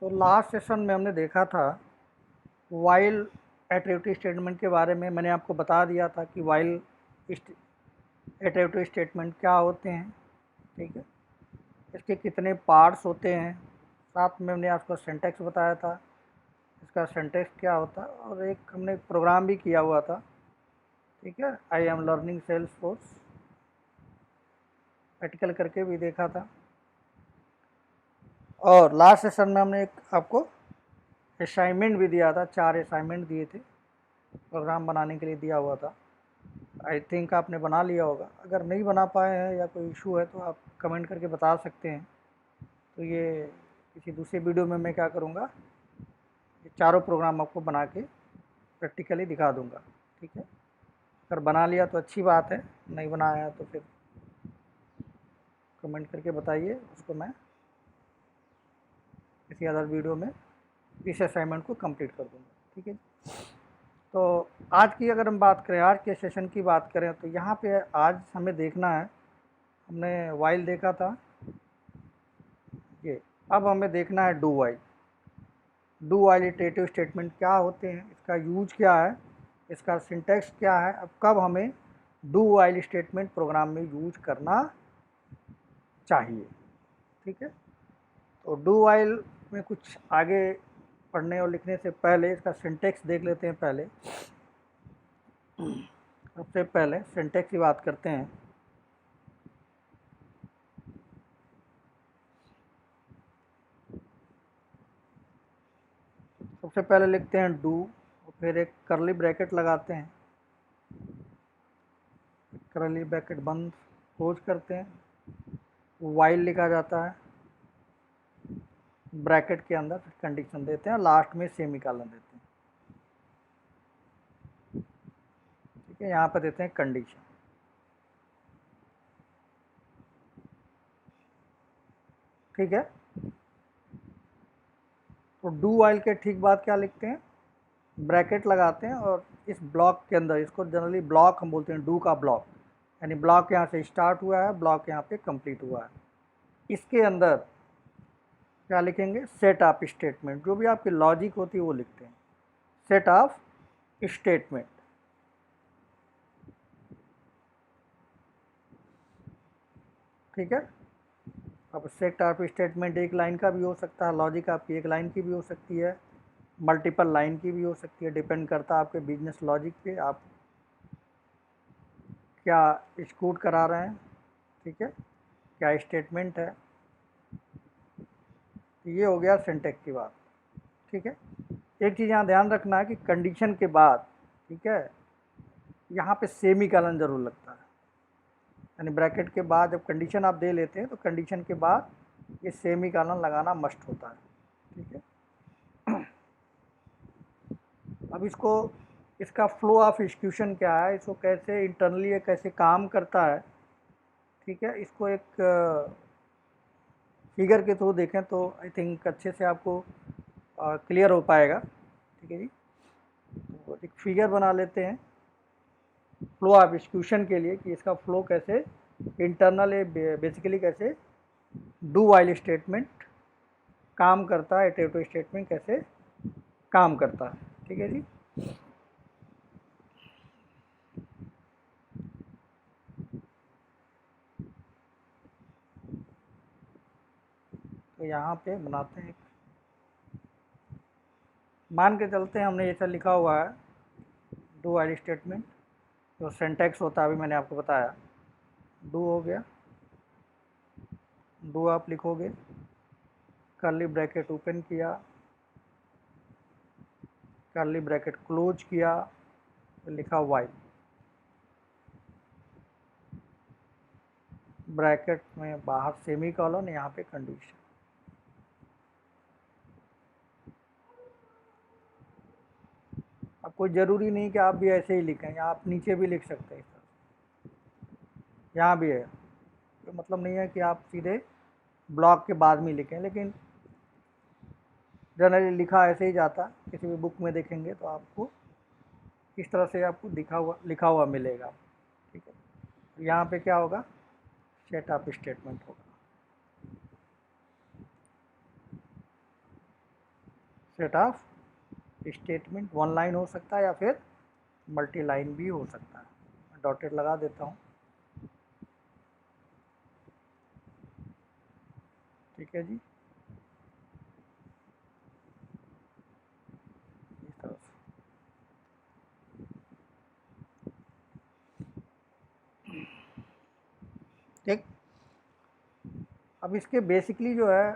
तो last session में हमने देखा था वाइल एट्रिब्यूटिव स्टेटमेंट के बारे में। मैंने आपको बता दिया था कि वाइल एट्रिब्यूटिव स्टेटमेंट क्या होते हैं, ठीक है, इसके कितने पार्ट्स होते हैं। साथ में हमने आपको सिंटैक्स बताया था, इसका सिंटैक्स क्या होता है, और एक हमने प्रोग्राम भी किया हुआ था, ठीक है, I am learning Salesforce practical करके भी देखा था। और लास्ट सेशन में हमने एक आपको असाइनमेंट भी दिया था, 4 असाइनमेंट दिए थे, प्रोग्राम बनाने के लिए दिया हुआ था। आई थिंक आपने बना लिया होगा। अगर नहीं बना पाए हैं या कोई इशू है तो आप कमेंट करके बता सकते हैं। तो ये किसी दूसरे वीडियो में मैं क्या करूँगा, ये चारों प्रोग्राम आपको बना के प्रैक्टिकली दिखा दूँगा, ठीक है। अगर बना लिया तो अच्छी बात है, नहीं बनाया तो फिर कमेंट करके बताइए, उसको मैं किसी अदर वीडियो में इस असाइनमेंट को कंप्लीट कर दूँगा, ठीक है। तो आज की अगर हम बात करें, आज के सेशन की बात करें, तो यहाँ पे आज हमें देखना है, हमने वाइल देखा था ये, अब हमें देखना है do while. Do while iterative statement क्या होते हैं, इसका यूज क्या है, इसका सिंटैक्स क्या है, अब कब हमें डू वाइल स्टेटमेंट प्रोग्राम में यूज करना चाहिए, ठीक है। तो डू वाइल में कुछ आगे पढ़ने और लिखने से पहले इसका सिंटैक्स देख लेते हैं। पहले सबसे पहले सिंटैक्स की बात करते हैं। सबसे पहले लिखते हैं डू, और फिर एक करली ब्रैकेट लगाते हैं, करली ब्रैकेट बंद क्लोज करते हैं, वाइल लिखा जाता है ब्रैकेट के अंदर, फिर कंडीशन देते हैं, लास्ट में सेमीकोलन देते हैं, ठीक है। यहाँ पर देते हैं कंडीशन, ठीक है। तो डू वाइल के ठीक बाद क्या लिखते हैं, ब्रैकेट लगाते हैं, और इस ब्लॉक के अंदर, इसको जनरली ब्लॉक हम बोलते हैं, डू का ब्लॉक, यानी ब्लॉक यहाँ से स्टार्ट हुआ है, ब्लॉक यहाँ पे कंप्लीट हुआ है। इसके अंदर क्या लिखेंगे, सेट ऑफ स्टेटमेंट, जो भी आपकी लॉजिक होती है वो लिखते हैं, सेट ऑफ स्टेटमेंट, ठीक है। अब सेट ऑफ स्टेटमेंट एक लाइन का भी हो सकता है, लॉजिक आपकी एक लाइन की भी हो सकती है, मल्टीपल लाइन की भी हो सकती है, डिपेंड करता है आपके बिजनेस लॉजिक पे, आप क्या एक्सिक्यूट करा रहे हैं, ठीक है, क्या स्टेटमेंट है। तो ये हो गया सिंटैक्स की बात, ठीक है। एक चीज़ यहाँ ध्यान रखना है कि कंडीशन के बाद, ठीक है, यहाँ पे सेमीकोलन जरूर लगता है, यानी ब्रैकेट के बाद जब कंडीशन आप दे लेते हैं तो कंडीशन के बाद ये सेमीकोलन लगाना मस्ट होता है, ठीक है। अब इसको, इसका फ्लो ऑफ एग्जीक्यूशन क्या है, इसको कैसे इंटरनली ये कैसे काम करता है, ठीक है, इसको एक फिगर के थ्रू देखें तो आई थिंक अच्छे से आपको क्लियर हो पाएगा, ठीक है जी। तो एक फिगर बना लेते हैं फ्लो ऑफ एग्जीक्यूशन के लिए, कि इसका फ्लो कैसे इंटरनल बेसिकली कैसे डू वाइल स्टेटमेंट काम करता है, इटरेटिव स्टेटमेंट कैसे काम करता है, ठीक है जी। तो यहाँ पे बनाते हैं, मान के चलते हैं हमने ऐसा लिखा हुआ है डू वाइल स्टेटमेंट, जो सिंटैक्स होता है अभी मैंने आपको बताया, डू हो गया, डू आप लिखोगे, कर्ली ब्रैकेट ओपन किया, कर्ली ब्रैकेट क्लोज किया, तो लिखा वाइल, ब्रैकेट में बाहर सेमीकोलन, यहाँ पे कंडीशन। अब कोई ज़रूरी नहीं कि आप भी ऐसे ही लिखें, या आप नीचे भी लिख सकते हैं, इस तरह यहाँ भी है, तो मतलब नहीं है कि आप सीधे ब्लॉक के बाद में लिखें, लेकिन जनरली लिखा ऐसे ही जाता, किसी भी बुक में देखेंगे तो आपको इस तरह से आपको लिखा हुआ मिलेगा, ठीक है। यहाँ पे क्या होगा, सेट ऑफ स्टेटमेंट होगा, set of statement, one line हो सकता है या फिर मल्टी लाइन भी हो सकता है। मैं डॉटेड लगा देता हूँ, ठीक है जी, इस तरह से। ठीक, अब इसके बेसिकली जो है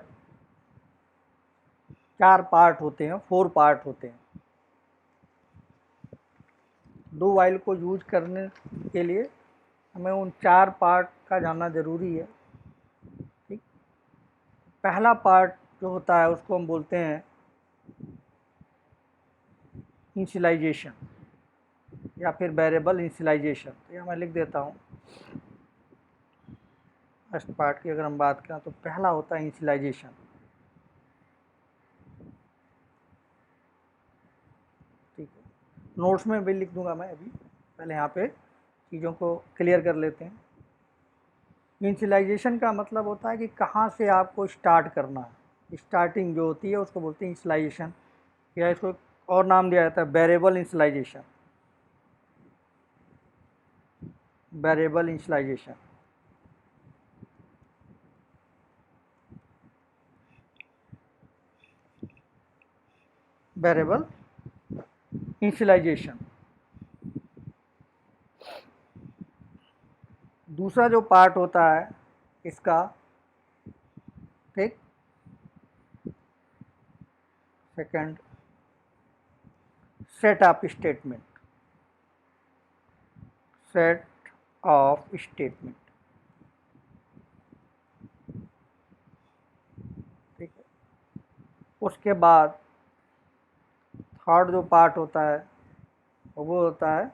4 पार्ट होते हैं, 4 पार्ट होते हैं। डू वाइल को यूज करने के लिए हमें उन 4 पार्ट का जानना ज़रूरी है। ठीक, पहला पार्ट जो होता है उसको हम बोलते हैं इनिशियलाइजेशन या फिर वेरिएबल इनिशियलाइजेशन। तो ये मैं लिख देता हूँ। फर्स्ट पार्ट की अगर हम बात करें तो पहला होता है इनिशियलाइजेशन। ठीक है, नोट्स में भी लिख दूंगा मैं अभी, पहले यहाँ पे चीज़ों को क्लियर कर लेते हैं। इनिशियलाइजेशन का मतलब होता है कि कहाँ से आपको स्टार्ट करना है। स्टार्टिंग जो होती है उसको बोलते हैं इनिशियलाइजेशन, या इसको एक और नाम दिया जाता है variable initialization. Variable initialization, variable initialization. दूसरा जो पार्ट होता है इसका, ठीक, second set of statement, set of statement. ठीक है, उसके बाद थर्ड जो पार्ट होता है वो होता है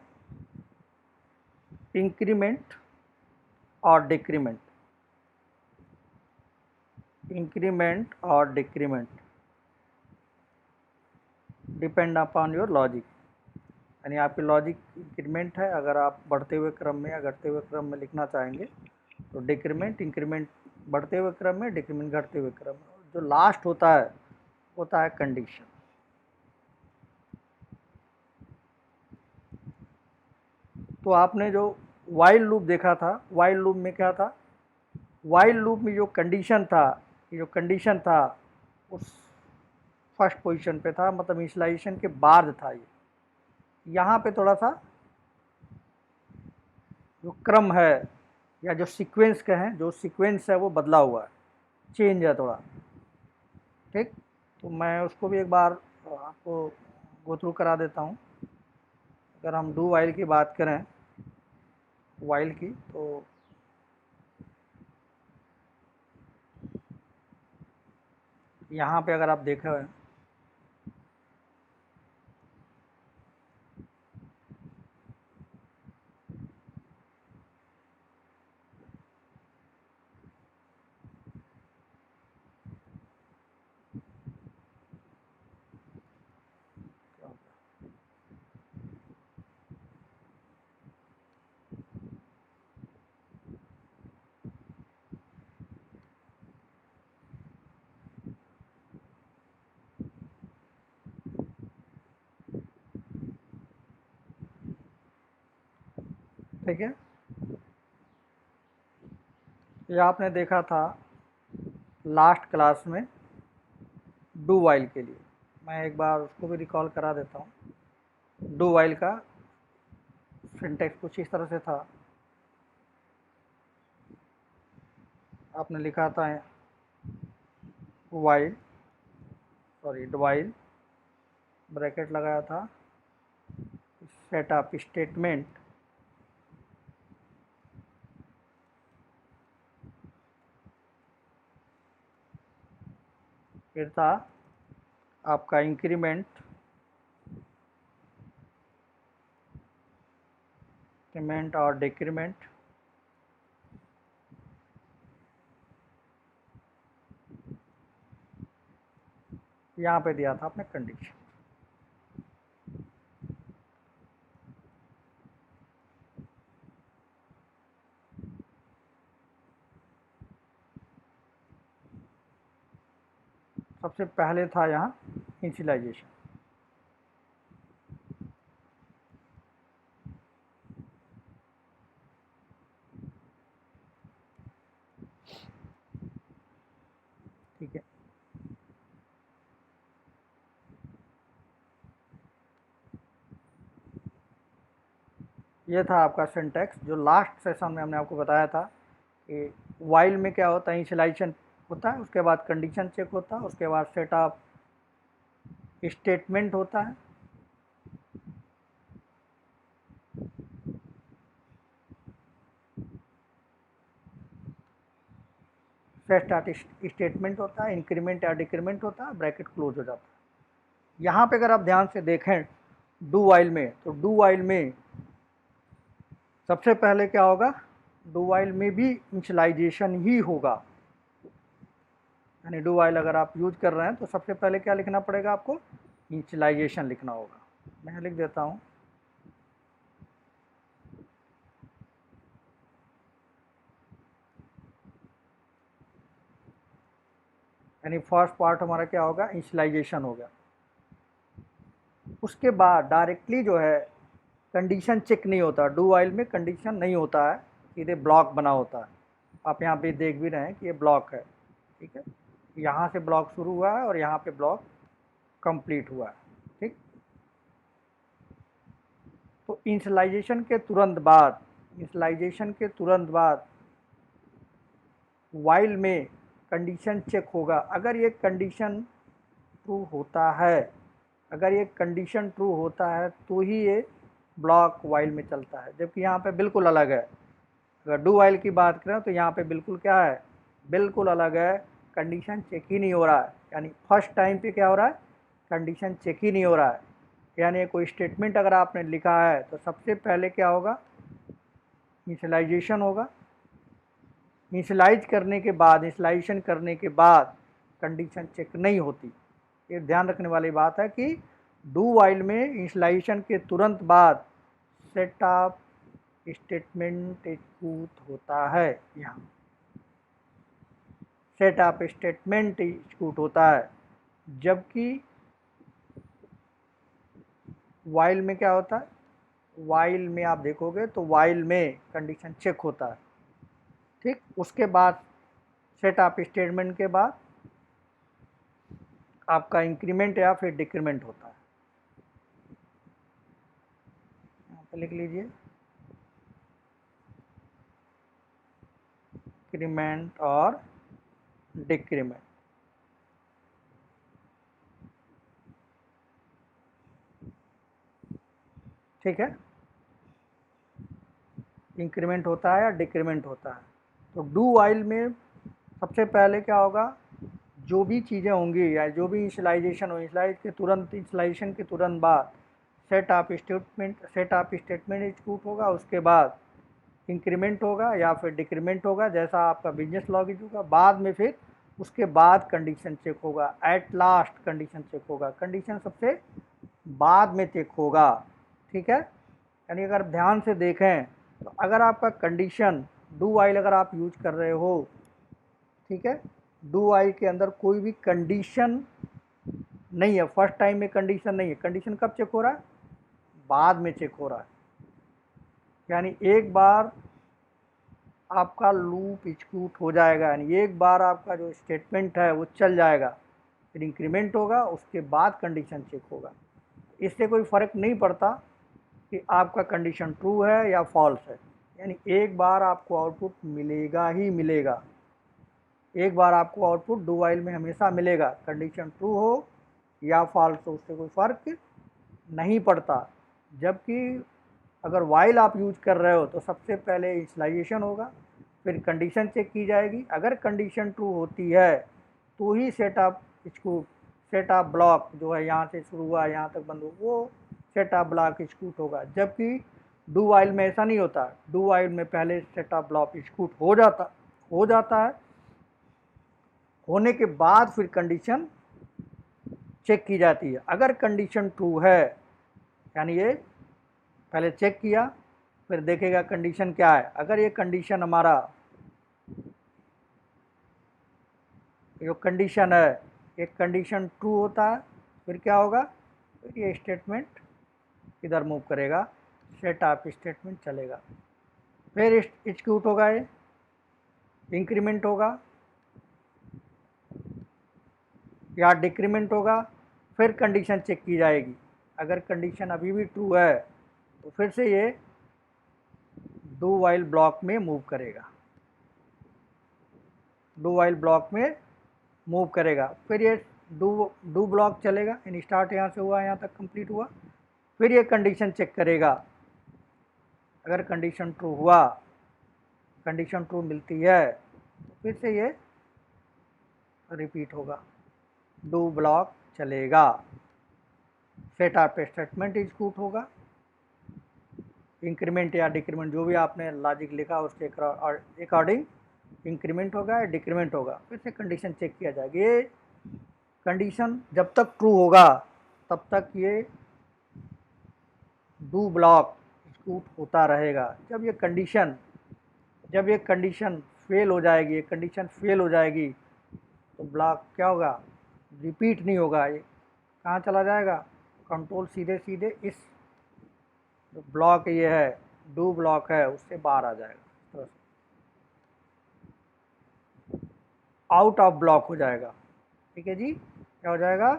इंक्रीमेंट और डिक्रीमेंट। इंक्रीमेंट और decrement depend upon your logic, यानी आपकी लॉजिक इंक्रीमेंट है अगर आप बढ़ते हुए क्रम में या घटते हुए क्रम में लिखना चाहेंगे तो डिक्रीमेंट, इंक्रीमेंट बढ़ते हुए क्रम में, डिक्रीमेंट घटते हुए क्रम में। जो लास्ट होता है कंडीशन। तो आपने जो वाइल लूप देखा था, वाइल लूप में क्या था, वाइल लूप में जो कंडीशन था, ये जो कंडीशन था उस फर्स्ट पोजीशन पे था, मतलब इनिशियलाइजेशन के बाद था ये। यहाँ पे थोड़ा सा जो क्रम है या जो सीक्वेंस कहें, जो सीक्वेंस है वो बदला हुआ है, चेंज है थोड़ा। ठीक, तो मैं उसको भी एक बार आपको गो थ्रू करा देता हूँ। अगर हम डू वाइल की बात करें, वाइल की, तो यहाँ पे अगर आप देखें, ठीक है, ये आपने देखा था लास्ट क्लास में डू वाइल के लिए। मैं एक बार उसको भी रिकॉल करा देता हूँ। डू वाइल का सिंटेक्स कुछ इस तरह से था। आपने लिखा था वाइल, सॉरी वाइल, ब्रैकेट लगाया था, सेट ऑफ स्टेटमेंट, फिर था आपका इंक्रीमेंट, इंक्रीमेंट और डिक्रीमेंट, यहाँ पे दिया था आपने कंडीशन। सबसे पहले था यहाँ इनिशियलाइजेशन। ठीक है, ये था आपका सिंटैक्स जो लास्ट सेशन में हमने आपको बताया था कि वाइल में क्या होता है, इनिशियलाइजेशन होता है, उसके बाद कंडीशन चेक होता है, उसके बाद सेट ऑफ स्टेटमेंट होता है, सेट ऑफ स्टेटमेंट होता है, इंक्रीमेंट या डिक्रीमेंट होता है, ब्रैकेट क्लोज हो जाता है। यहाँ पे अगर आप ध्यान से देखें डू वाइल में, तो डू वाइल में सबसे पहले क्या होगा, डू वाइल में भी इनिशियलाइजेशन ही होगा। यानी डू वाइल अगर आप यूज कर रहे हैं तो सबसे पहले क्या लिखना पड़ेगा आपको, इनिशियलाइजेशन लिखना होगा। मैं लिख देता हूँ, यानी फर्स्ट पार्ट हमारा क्या होगा, इनिशियलाइजेशन हो गया। उसके बाद डायरेक्टली जो है कंडीशन चेक नहीं होता, डू वाइल में कंडीशन नहीं होता है, सीधे ब्लॉक बना होता है। आप यहाँ पे देख भी रहे हैं कि ये ब्लॉक है, ठीक है, यहाँ से ब्लॉक शुरू हुआ है और यहाँ पे ब्लॉक कंप्लीट हुआ है। ठीक, तो इनिशियलाइजेशन के तुरंत बाद, इनिशियलाइजेशन के तुरंत बाद वाइल में कंडीशन चेक होगा। अगर ये कंडीशन ट्रू होता है, अगर ये कंडीशन ट्रू होता है तो ही ये ब्लॉक वाइल में चलता है, जबकि यहाँ पे बिल्कुल अलग है। अगर डू वाइल की बात करें तो यहाँ पे बिल्कुल क्या है, बिल्कुल अलग है, कंडीशन चेक ही नहीं हो रहा है। यानी फर्स्ट टाइम पे क्या हो रहा है, कंडीशन चेक ही नहीं हो रहा है। यानी कोई स्टेटमेंट अगर आपने लिखा है तो सबसे पहले क्या होगा, इनिशियलाइजेशन होगा, इनिशियलाइज करने के बाद, इनिशियलाइजेशन करने के बाद कंडीशन चेक नहीं होती। ये ध्यान रखने वाली बात है कि डू वाइल में इनिशियलाइजेशन के तुरंत बाद सेट ऑफ स्टेटमेंट एग्जीक्यूट होता है। यहाँ सेट ऑफ स्टेटमेंट एग्जीक्यूट होता है, जबकि वाइल में क्या होता है, वाइल में आप देखोगे तो वाइल में कंडीशन चेक होता है। ठीक, उसके बाद सेट ऑफ स्टेटमेंट के बाद आपका इंक्रीमेंट या फिर डिक्रीमेंट होता है। यहाँ पे लिख लीजिए, इंक्रीमेंट और डिक्रीमेंट। ठीक है, इंक्रीमेंट होता है या डिक्रीमेंट होता है। तो डू वाइल में सबसे पहले क्या होगा, जो भी चीज़ें होंगी या जो भी इनिशियलाइजेशन हो, इनिशियलाइजेशन के तुरंत बाद सेट ऑफ स्टेटमेंट एग्जीक्यूट होगा, उसके बाद इंक्रीमेंट होगा या फिर डिक्रीमेंट होगा, जैसा आपका बिजनेस लॉजिक होगा। बाद में फिर उसके बाद कंडीशन चेक होगा, एट लास्ट कंडीशन चेक होगा, कंडीशन सबसे बाद में चेक होगा। ठीक है, यानी अगर ध्यान से देखें तो अगर आपका कंडीशन डू वाइल अगर आप यूज कर रहे हो, ठीक है, डू वाइल के अंदर कोई भी कंडीशन नहीं है, फर्स्ट टाइम में कंडीशन नहीं है, कंडीशन कब चेक हो रहा है, बाद में चेक हो रहा है। यानी एक बार आपका लूप एग्जीक्यूट हो जाएगा, यानी एक बार आपका जो स्टेटमेंट है वो चल जाएगा, फिर इंक्रीमेंट होगा, उसके बाद कंडीशन चेक होगा। इससे कोई फ़र्क नहीं पड़ता कि आपका कंडीशन ट्रू है या फॉल्स है, यानी एक बार आपको आउटपुट मिलेगा ही मिलेगा। एक बार आपको आउटपुट डू वाइल में हमेशा मिलेगा, कंडीशन ट्रू हो या फॉल्स हो, उससे कोई फ़र्क नहीं पड़ता। जबकि अगर वाइल आप यूज कर रहे हो तो सबसे पहले इनिशियलाइजेशन होगा, फिर कंडीशन चेक की जाएगी। अगर कंडीशन ट्रू होती है तो ही सेट ऑफ ब्लॉक जो है यहाँ से शुरू हुआ यहाँ तक बंद हो, वो सेट ऑफ ब्लॉक एग्जीक्यूट होगा। जबकि डू वाइल में ऐसा नहीं होता, डू वाइल में पहले सेट ऑफ ब्लॉक एग्जीक्यूट हो जाता है, होने के बाद फिर कंडीशन चेक की जाती है। अगर कंडीशन ट्रू है, यानी ये पहले चेक किया, फिर देखेगा कंडीशन क्या है। अगर ये कंडीशन हमारा जो कंडीशन है, एक कंडीशन ट्रू होता है, फिर क्या होगा, फिर ये स्टेटमेंट इधर मूव करेगा, सेट आप स्टेटमेंट चलेगा, फिर एग्जीक्यूट होगा, ये इंक्रीमेंट होगा या डिक्रीमेंट होगा, फिर कंडीशन चेक की जाएगी। अगर कंडीशन अभी भी ट्रू है तो फिर से ये डू वाइल ब्लॉक में मूव करेगा, डू वाइल ब्लॉक में मूव करेगा, फिर ये डू ब्लॉक चलेगा, यानी स्टार्ट यहाँ से हुआ यहाँ तक कंप्लीट हुआ, फिर ये कंडीशन चेक करेगा। अगर कंडीशन ट्रू हुआ, कंडीशन ट्रू मिलती है तो फिर से ये रिपीट होगा, डू ब्लॉक चलेगा, सेट आप स्टेटमेंट एग्जीक्यूट होगा, इंक्रीमेंट या डिक्रीमेंट जो भी आपने लॉजिक लिखा उसके अकॉर्डिंग इंक्रीमेंट होगा या डिक्रीमेंट होगा, फिर से कंडीशन चेक किया जाएगा। ये कंडीशन जब तक ट्रू होगा तब तक ये डू ब्लॉक एग्जीक्यूट होता रहेगा। जब ये कंडीशन फेल हो जाएगी, ये कंडीशन फेल हो जाएगी तो ब्लॉक क्या होगा, रिपीट नहीं होगा, ये कहाँ चला जाएगा, कंट्रोल सीधे सीधे इस जो ब्लॉक ये है, डू ब्लॉक है, उससे बाहर आ जाएगा, आउट ऑफ ब्लॉक हो जाएगा। ठीक है जी, क्या हो जाएगा,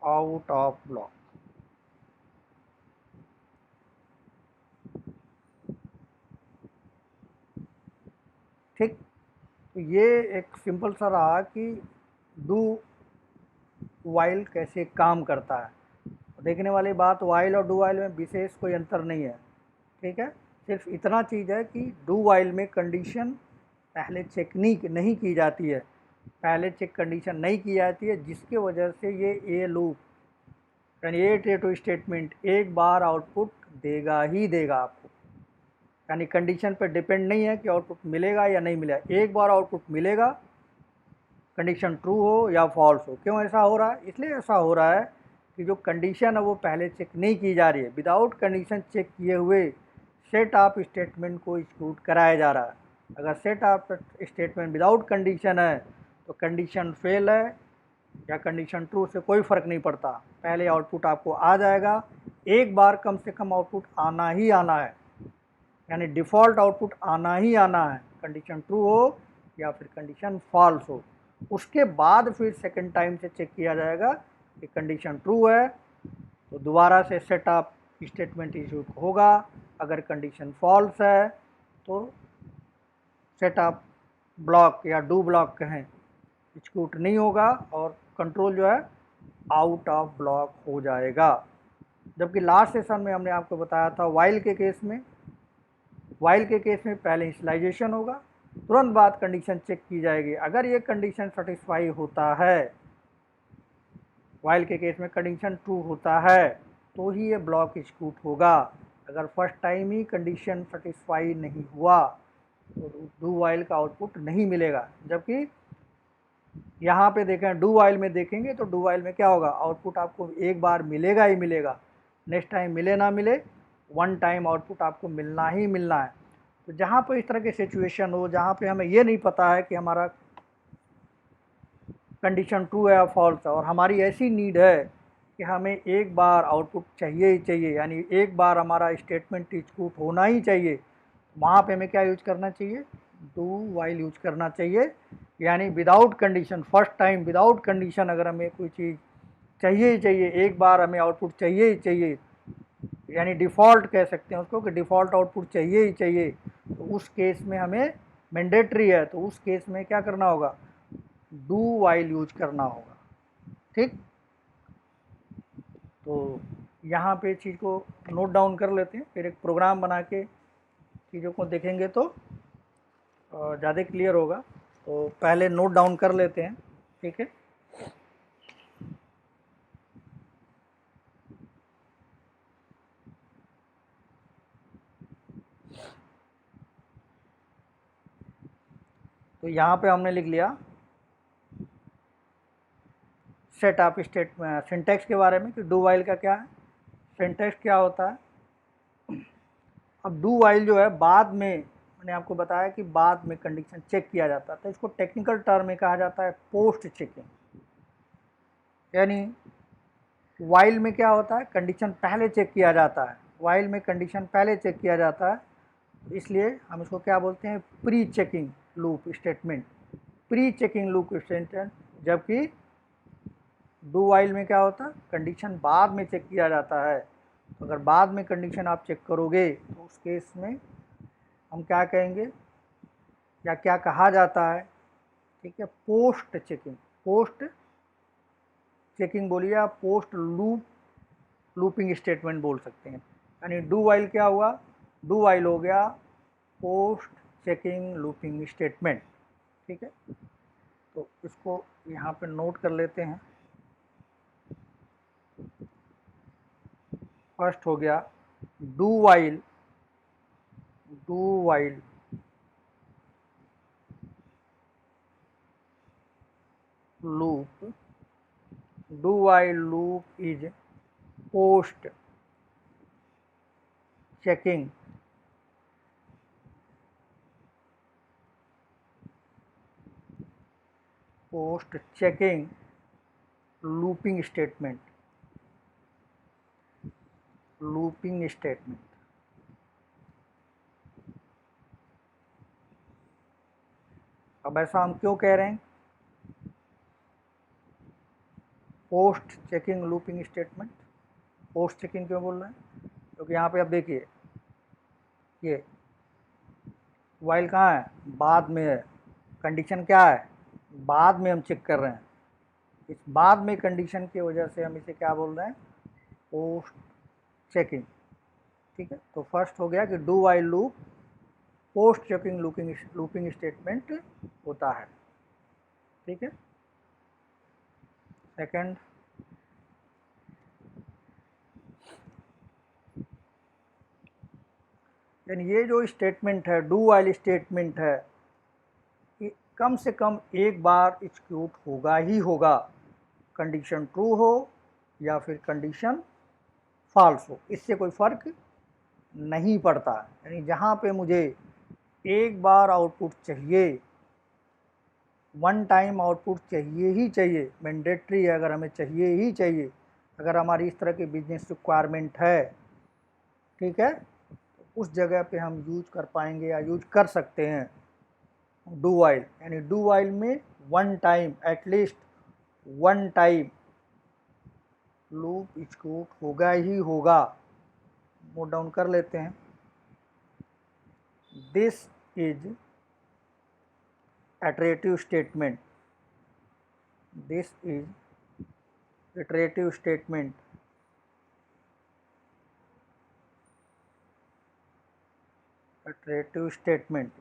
आउट ऑफ ब्लॉक। ठीक, तो ये एक सिंपल सा रहा कि डू वाइल कैसे काम करता है। देखने वाली बात, वाइल और डू वाइल में विशेष कोई अंतर नहीं है। ठीक है, सिर्फ इतना चीज़ है कि डू वाइल में कंडीशन पहले चेक नहीं की जाती है, पहले चेक कंडीशन नहीं की जाती है, जिसके वजह से ये ए लूप यानी ए स्टेटमेंट एक बार आउटपुट देगा ही देगा आपको, यानी कंडीशन पर डिपेंड नहीं है कि आउटपुट मिलेगा या नहीं मिलेगा, एक बार आउटपुट मिलेगा, कंडीशन ट्रू हो या फॉल्स हो। क्यों ऐसा हो रहा है, इसलिए ऐसा हो रहा है कि जो कंडीशन है वो पहले चेक नहीं की जा रही है, विदाउट कंडीशन चेक किए हुए सेट ऑफ स्टेटमेंट को एग्जीक्यूट कराया जा रहा है। अगर set of statement without condition है तो कंडीशन फेल है या कंडीशन ट्रू से कोई फ़र्क नहीं पड़ता, पहले आउटपुट आपको आ जाएगा, एक बार कम से कम आउटपुट आना ही आना है, यानी डिफ़ॉल्ट आउटपुट आना ही आना है, कंडीशन ट्रू हो या फिर कंडीशन फॉल्स हो। उसके बाद फिर सेकंड टाइम से चेक किया जाएगा कि कंडीशन ट्रू है तो दोबारा से सेट ऑफ स्टेटमेंट इशू होगा, अगर कंडीशन फॉल्स है तो सेट ऑफ ब्लॉक या डू ब्लॉक कहें एग्जीक्यूट नहीं होगा और कंट्रोल जो है आउट ऑफ ब्लॉक हो जाएगा। जबकि लास्ट सेशन में हमने आपको बताया था वाइल के केस में पहले इनिशियलाइजेशन होगा, तुरंत बाद कंडीशन चेक की जाएगी, अगर ये कंडीशन सेटिस्फाई होता है, वाइल के केस में कंडीशन ट्रू होता है तो ही ये ब्लॉक एग्जीक्यूट होगा। अगर फर्स्ट टाइम ही कंडीशन सेटिस्फाई नहीं हुआ तो डू वाइल का आउटपुट नहीं मिलेगा। जबकि यहाँ पे देखें, डू वाइल में देखेंगे तो डू वाइल में क्या होगा, आउटपुट आपको एक बार मिलेगा ही मिलेगा, नेक्स्ट टाइम मिले ना मिले, वन टाइम आउटपुट आपको मिलना ही मिलना है। तो जहाँ पर इस तरह की सिचुएशन हो, जहाँ पे हमें ये नहीं पता है कि हमारा कंडीशन ट्रू है या फॉल्स है और हमारी ऐसी नीड है कि हमें एक बार आउटपुट चाहिए ही चाहिए, यानी एक बार हमारा स्टेटमेंट एग्जीक्यूट होना ही चाहिए, वहाँ पे हमें क्या यूज करना चाहिए, डू वाइल यूज करना चाहिए, यानी without condition, first time without condition अगर हमें कोई चीज़ चाहिए ही चाहिए, एक बार हमें आउटपुट चाहिए ही चाहिए, यानी डिफ़ॉल्ट कह सकते हैं उसको कि डिफ़ॉल्ट आउटपुट चाहिए ही चाहिए, तो उस केस में हमें मैंडेटरी है, तो उस केस में क्या करना होगा, डू वाइल यूज करना होगा। ठीक, तो यहाँ पे चीज़ को नोट डाउन कर लेते हैं, फिर एक प्रोग्राम बना के चीज़ों को देखेंगे तो ज़्यादा क्लियर होगा। तो पहले नोट डाउन कर लेते हैं, ठीक है। तो यहाँ पे हमने लिख लिया सेट ऑफ स्टेट सिंटैक्स के बारे में कि डू वाइल का क्या है, सिंटैक्स क्या होता है। अब डू वाइल जो है बाद में मैंने आपको बताया कि बाद में कंडीशन चेक किया जाता है, तो इसको टेक्निकल टर्म में कहा जाता है पोस्ट चेकिंग, यानी वाइल में क्या होता है, कंडीशन पहले चेक किया जाता है, वाइल में कंडीशन पहले चेक किया जाता है, इसलिए हम इसको क्या बोलते हैं, pre checking loop statement, pre checking loop statement. जबकि डू वाइल में क्या होता है, कंडीशन बाद में चेक किया जाता है। तो अगर बाद में कंडीशन आप चेक करोगे तो उस केस में हम क्या कहेंगे या क्या कहा जाता है, ठीक है, पोस्ट चेकिंग, पोस्ट चेकिंग बोलिए आप, पोस्ट लूपिंग स्टेटमेंट बोल सकते हैं। यानी डू वाइल क्या हुआ, डू वाइल हो गया पोस्ट चेकिंग लूपिंग स्टेटमेंट, ठीक है। तो इसको यहाँ पे नोट कर लेते हैं। फर्स्ट हो गया do while, do while loop, do while loop is post checking, post checking looping statement, looping statement. अब ऐसा हम क्यों कह रहे हैं, post checking looping statement, post checking क्यों बोल रहे हैं, क्योंकि यहाँ पे आप देखिए ये वाइल कहाँ है, बाद में है, कंडीशन क्या है, बाद में हम चेक कर रहे हैं, इस बाद में कंडीशन की वजह से हम इसे क्या बोल रहे हैं, पोस्ट चेकिंग, ठीक है। तो फर्स्ट हो गया कि do while loop post checking looping statement होता है, ठीक है। सेकंड, यानी ये जो स्टेटमेंट है, डू वाइल स्टेटमेंट है, ये कम से कम एक बार एग्जीक्यूट होगा ही होगा, कंडीशन ट्रू हो या फिर कंडीशन फॉल्स हो, इससे कोई फर्क नहीं पड़ता। यानी जहाँ पे मुझे एक बार आउटपुट चाहिए, वन टाइम आउटपुट चाहिए ही चाहिए, मैंडेटरी है, अगर हमें चाहिए ही चाहिए, अगर हमारी इस तरह की बिजनेस रिक्वायरमेंट है, ठीक है, तो उस जगह पे हम यूज कर पाएंगे या यूज कर सकते हैं डू वाइल। यानी डू वाइल में one time, at least one time loop execute होगा ही होगा। नोट डाउन कर लेते हैं, this is iterative statement, this is iterative statement, iterative statement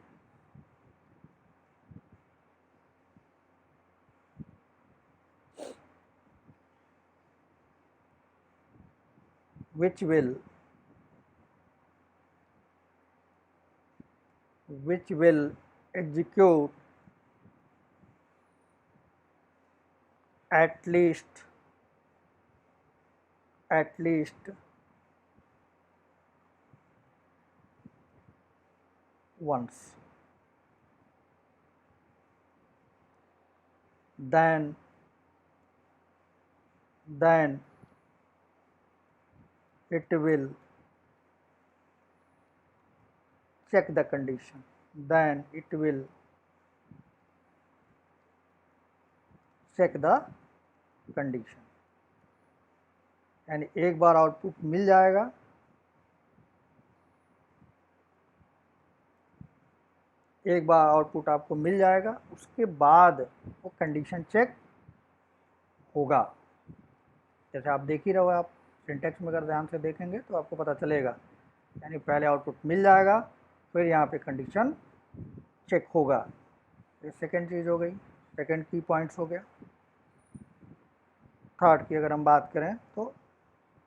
which will execute at least once, then it will check the condition, then it will check the condition। यानी एक बार output मिल जाएगा, एक बार output आपको मिल जाएगा, उसके बाद वो कंडीशन चेक होगा। जैसे आप देख ही रहो, आप सिंटेक्स में अगर ध्यान से देखेंगे तो आपको पता चलेगा, यानी पहले आउटपुट मिल जाएगा, फिर यहाँ पे कंडीशन चेक होगा। ये सेकंड चीज़ हो गई, सेकंड की पॉइंट्स हो गया। थर्ड की अगर हम बात करें तो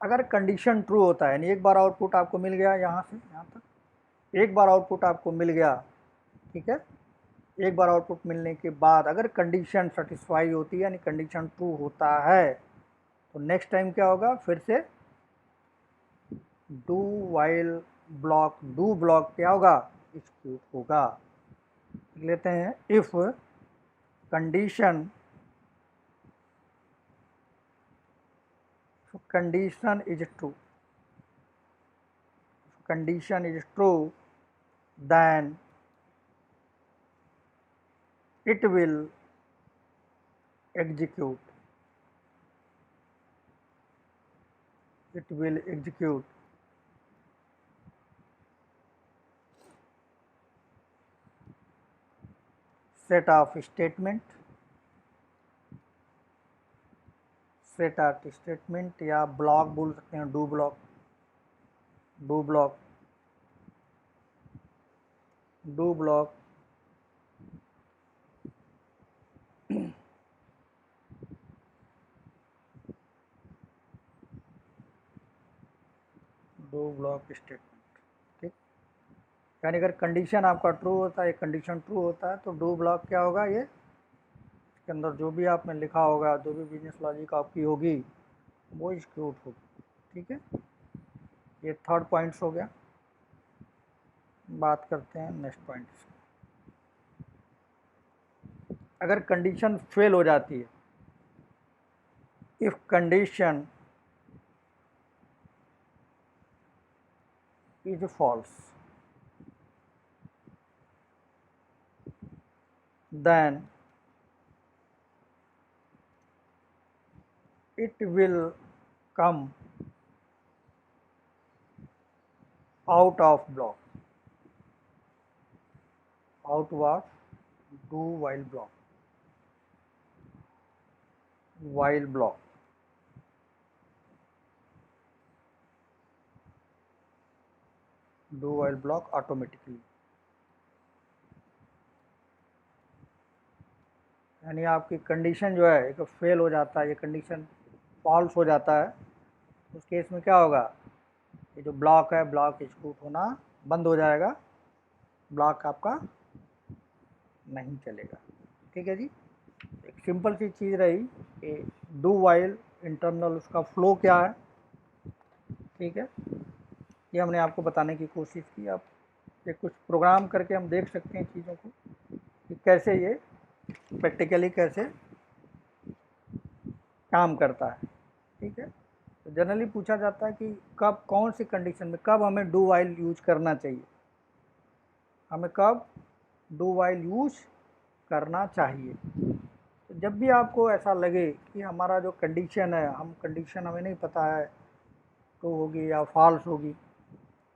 अगर कंडीशन ट्रू होता है, यानी एक बार आउटपुट आपको मिल गया, यहाँ से यहाँ तक एक बार आउटपुट आपको मिल गया, ठीक है, एक बार आउटपुट मिलने के बाद अगर कंडीशन सेटिस्फाई होती है, यानी कंडीशन ट्रू होता है, तो नेक्स्ट टाइम क्या होगा, फिर से do while block, do block क्या होगा, एग्जीक्यूट होगा। लेते हैं, if condition is true, condition is true, then it will execute, it will execute set of statement, set of statement या ब्लॉक बोल सकते हैं, do block, do block, do block do block statement. ठीक, यानी अगर कंडीशन आपका true होता है, कंडीशन ट्रू होता है तो डू ब्लॉक क्या होगा, ये इसके अंदर जो भी आपने लिखा होगा, जो भी बिजनेस लॉजिक आपकी होगी वो एग्जीक्यूट होगी। ठीक है, ये थर्ड पॉइंट्स हो गया। बात करते हैं नेक्स्ट पॉइंट। अगर कंडीशन फेल हो जाती है, if condition is false, then it will come out of block, out of do while block, while block, do while block automatically। यानी आपकी कंडीशन जो है एक फेल हो जाता है, ये कंडीशन फॉल्स हो जाता है, उस केस में क्या होगा, ये जो ब्लॉक है ब्लॉक एग्जीक्यूट होना बंद हो जाएगा, ब्लॉक आपका नहीं चलेगा। ठीक है जी, एक सिंपल सी चीज़ रही कि डू वाइल इंटरनल उसका फ्लो क्या है। ठीक है, ये हमने आपको बताने की कोशिश की। आप ये कुछ प्रोग्राम करके हम देख सकते हैं चीज़ों को कि कैसे ये प्रैक्टिकली कैसे काम करता है। ठीक है, तो जनरली पूछा जाता है कि कब, कौन सी कंडीशन में कब हमें डू वाइल यूज करना चाहिए, हमें कब डू वाइल यूज करना चाहिए। तो जब भी आपको ऐसा लगे कि हमारा जो कंडीशन है, हम कंडीशन हमें नहीं पता है ट्रू होगी या फॉल्स होगी,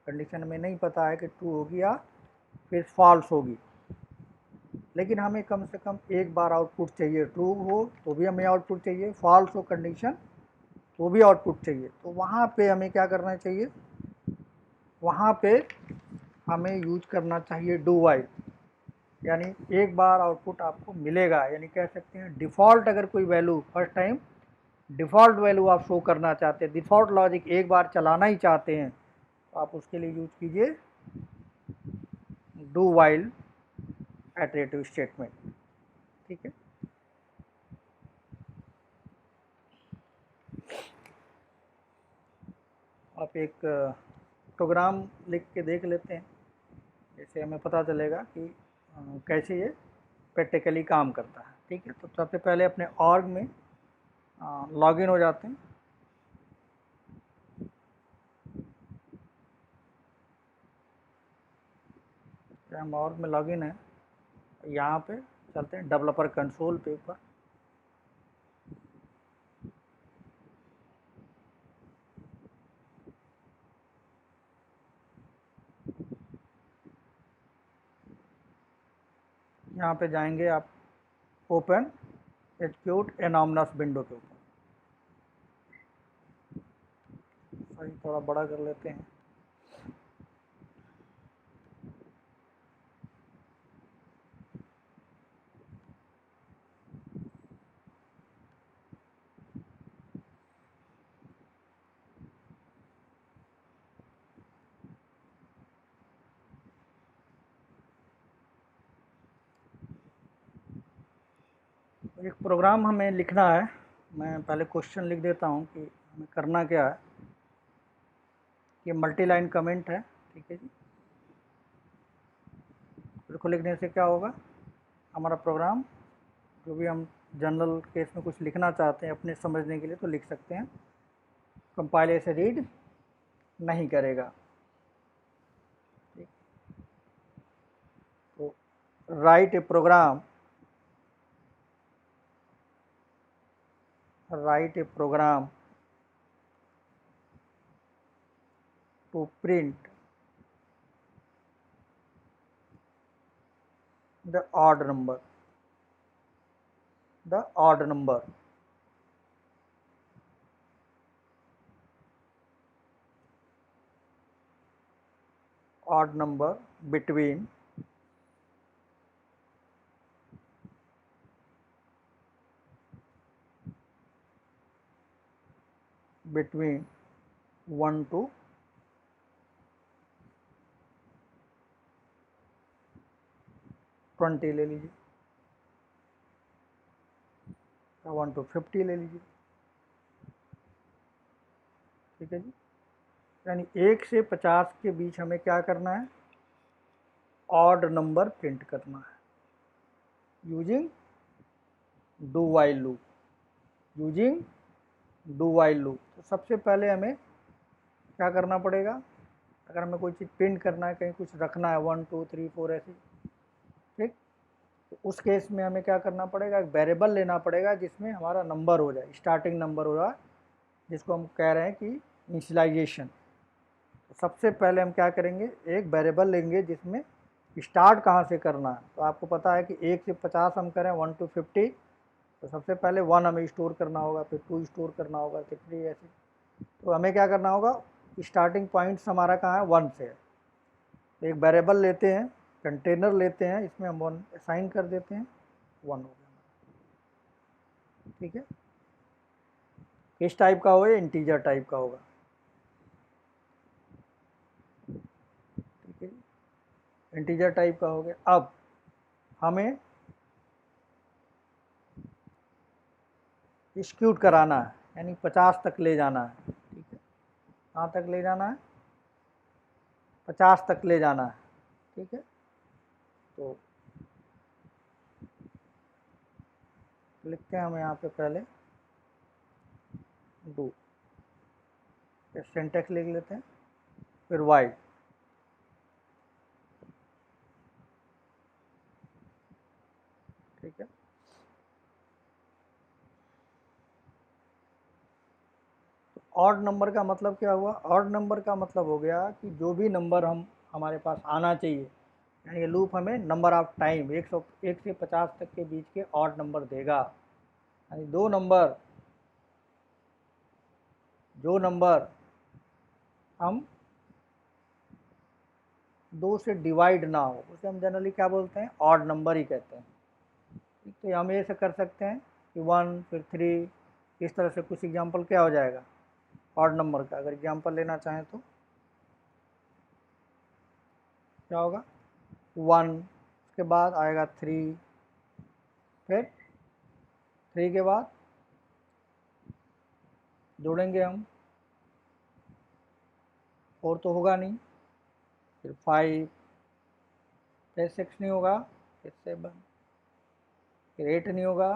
कंडीशन हमें नहीं पता है कि ट्रू होगी या फिर फॉल्स होगी, लेकिन हमें कम से कम एक बार आउटपुट चाहिए, ट्रू हो तो भी हमें आउटपुट चाहिए, फॉल्स हो कंडीशन तो भी आउटपुट चाहिए। तो वहाँ पे हमें क्या करना चाहिए, वहाँ पे हमें यूज करना चाहिए डू वाइल। यानी एक बार आउटपुट आपको मिलेगा, यानी कह सकते हैं डिफ़ॉल्ट, अगर कोई value first time default value आप शो करना चाहते हैं, डिफ़ॉल्ट लॉजिक एक बार चलाना ही चाहते हैं, तो आप उसके लिए यूज कीजिए डू वाइल इटरेटिव स्टेटमेंट। ठीक है, आप एक प्रोग्राम लिख के देख लेते हैं, जैसे हमें पता चलेगा कि कैसे ये प्रैक्टिकली काम करता है। ठीक है, तो सबसे पहले अपने ऑर्ग में लॉगिन हो जाते हैं। हम ऑर्ग में लॉगिन है, यहाँ पे चलते हैं डेवलपर कंसोल पे ऊपर। यहाँ पे जाएंगे आप ओपन एग्जीक्यूट एनॉमनस विंडो के ऊपर। सही, थोड़ा बड़ा कर लेते हैं। एक प्रोग्राम हमें लिखना है, मैं पहले क्वेश्चन लिख देता हूँ कि हमें करना क्या है। ये मल्टी लाइन कमेंट है। ठीक है जी, इसको लिखने से क्या होगा, हमारा प्रोग्राम जो भी हम जनरल केस में कुछ लिखना चाहते हैं अपने समझने के लिए तो लिख सकते हैं। कंपाइलर से रीड नहीं करेगा। तो write a program, write a program to print the odd number, the odd number, odd number between between 1 to 20 ले लीजिए, 1 to 50 ले लीजिए। ठीक है जी, यानी 1 से 50 के बीच हमें क्या करना है, ऑड नंबर प्रिंट करना है using do while loop, using do while loop. तो सबसे पहले हमें क्या करना पड़ेगा, अगर हमें कोई चीज़ प्रिंट करना है, कहीं कुछ रखना है 1 2 3 4 ऐसे, ठीक, तो उस केस में हमें क्या करना पड़ेगा, एक वेरिएबल लेना पड़ेगा जिसमें हमारा नंबर हो जाए, स्टार्टिंग नंबर हो जाए, जिसको हम कह रहे हैं कि इनिशियलाइजेशन। तो सबसे पहले हम क्या करेंगे, एक वेरिएबल लेंगे जिसमें स्टार्ट कहाँ से करना है। तो आपको पता है कि 1 से 50 हम करें 1 to 50, तो सबसे पहले 1 हमें स्टोर करना होगा, फिर 2 स्टोर करना होगा, फिर 3 ऐसे। तो हमें क्या करना होगा, स्टार्टिंग पॉइंट्स हमारा कहाँ है, 1 से है। तो एक वेरिएबल लेते हैं, कंटेनर लेते हैं, इसमें हम 1 असाइन कर देते हैं, 1 हो गया। ठीक है, किस टाइप का होगा, इंटीजर टाइप का होगा। ठीक है, इंटीजर टाइप का हो गया। अब हमें एक्सिक्यूट कराना है, यानी 50 तक ले जाना है। ठीक है, कहाँ तक ले जाना है, 50 तक ले जाना है। ठीक है, तो लिखते हैं हम यहाँ पे पहले डू, सिंटैक्स लिख लेते हैं, फिर वाइल। ठीक है, ऑड नंबर का मतलब क्या हुआ, ऑड नंबर का मतलब हो गया कि जो भी नंबर हमारे पास आना चाहिए, यानी ये लूप हमें नंबर ऑफ टाइम 1 से 50 तक के बीच के ऑड नंबर देगा। यानी जो नंबर हम 2 से डिवाइड ना हो, उसे हम जनरली क्या बोलते हैं, ऑड नंबर ही कहते हैं। ठीक, तो हम ऐसे कर सकते हैं कि 1 फिर 3, इस तरह से कुछ एग्जांपल क्या हो जाएगा ऑड नंबर का। अगर एग्जांपल लेना चाहें तो क्या होगा, 1 के बाद आएगा 3, फिर 3 के बाद जोड़ेंगे हम, 4 तो होगा नहीं, फिर 5, फिर 6 नहीं होगा, फिर 7, फिर 8 नहीं होगा,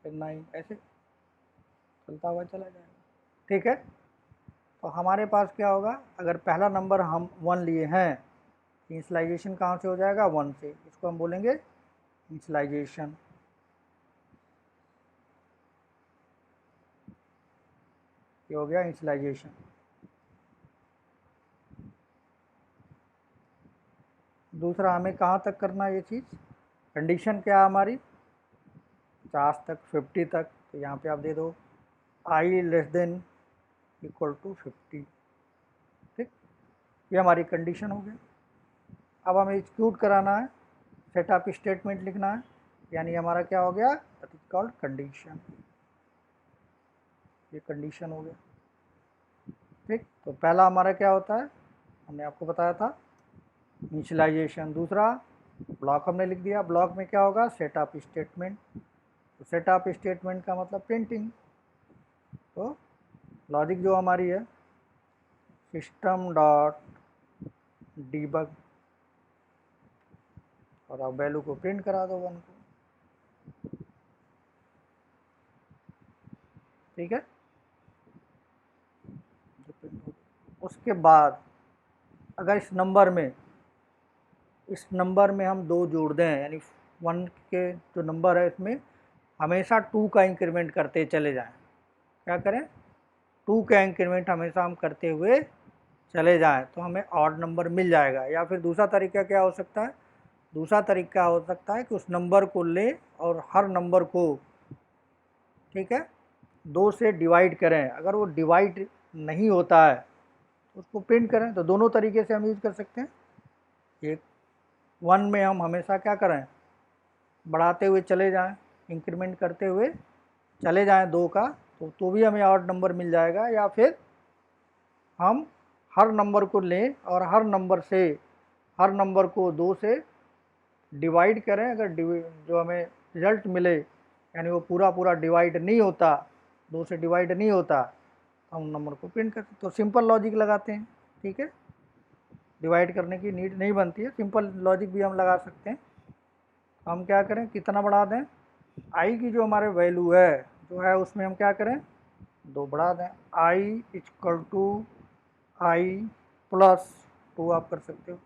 फिर 9, ऐसे चलता हुआ चला जाएगा। ठीक है, तो हमारे पास क्या होगा, अगर पहला नंबर हम 1 लिए हैं, इनिशियलाइजेशन कहाँ से हो जाएगा, 1 से। इसको हम बोलेंगे इनिशियलाइजेशन। ये हो गया इनिशियलाइजेशन। दूसरा, हमें कहाँ तक करना है ये चीज़, कंडीशन क्या है हमारी, 50 तक, 50 तक। तो यहाँ पे आप दे दो आई लेस देन इक्वल टू 50। ठीक, ये हमारी कंडीशन हो गई। अब हमें एग्जीक्यूट कराना है, सेटअप स्टेटमेंट लिखना है, यानी हमारा क्या हो गया, दैट इज कॉल्ड कंडीशन। ये कंडीशन हो गया। ठीक, तो पहला हमारा क्या होता है, हमने आपको बताया था इनिशियलाइजेशन। दूसरा, ब्लॉक हमने लिख दिया, ब्लॉक में क्या होगा, सेटअप स्टेटमेंट। तो सेटअप स्टेटमेंट का मतलब प्रिंटिंग। तो लॉजिक जो हमारी है, सिस्टम डॉट डीबग, और आप वैल्यू को प्रिंट करा दो 1 को। ठीक है, उसके बाद अगर इस नंबर में हम 2 जोड़ दें, यानी 1 के जो नंबर है इसमें हमेशा 2 का इंक्रीमेंट करते चले जाएं। क्या करें? 2 का इंक्रीमेंट हमेशा हम करते हुए चले जाएं तो हमें ऑड नंबर मिल जाएगा। या फिर दूसरा तरीका क्या हो सकता है? दूसरा तरीका हो सकता है कि उस नंबर को लें और हर नंबर को, ठीक है, 2 से डिवाइड करें। अगर वो डिवाइड नहीं होता है तो उसको प्रिंट करें। तो दोनों तरीके से हम यूज़ कर सकते हैं। एक 1 में हम हमेशा क्या करें? बढ़ाते हुए चले जाएं, इंक्रीमेंट करते हुए चले जाएं 2 का, तो भी हमें ऑड नंबर मिल जाएगा। या फिर हम हर नंबर को लें और हर नंबर को 2 से डिवाइड करें। अगर जो हमें रिजल्ट मिले यानी वो पूरा डिवाइड नहीं होता, 2 से डिवाइड नहीं होता, तो हम नंबर को प्रिंट करते हैं। तो सिंपल लॉजिक लगाते हैं, ठीक है, डिवाइड करने की नीड नहीं बनती है, सिंपल लॉजिक भी हम लगा सकते हैं। हम क्या करें? कितना बढ़ा दें? आई की जो हमारे वैल्यू है जो है उसमें हम क्या करें? 2 बढ़ा दें। आई इक्वल टू आई प्लस 2 आप कर सकते हो।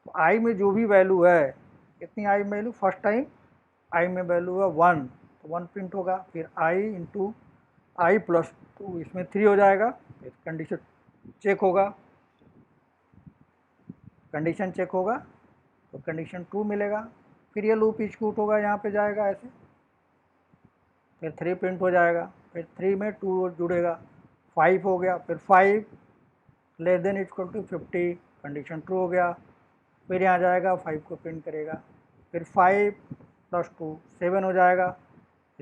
तो आई में जो भी वैल्यू है, कितनी आई में वैल्यू? फर्स्ट टाइम आई में वैल्यू है 1, तो 1 प्रिंट होगा। फिर आई इंटू आई प्लस 2, इसमें 3 हो जाएगा। फिर कंडीशन चेक होगा तो कंडीशन ट्रू मिलेगा। फिर ये लूप एग्जीक्यूट होगा, यहाँ पे जाएगा ऐसे, फिर 3 प्रिंट हो जाएगा। फिर 3 में 2 जुड़ेगा, 5 हो गया। फिर 5 less than equal to 50, condition true हो गया। फिर यहाँ जाएगा, 5 को प्रिंट करेगा। फिर 5 प्लस 2 7 हो जाएगा।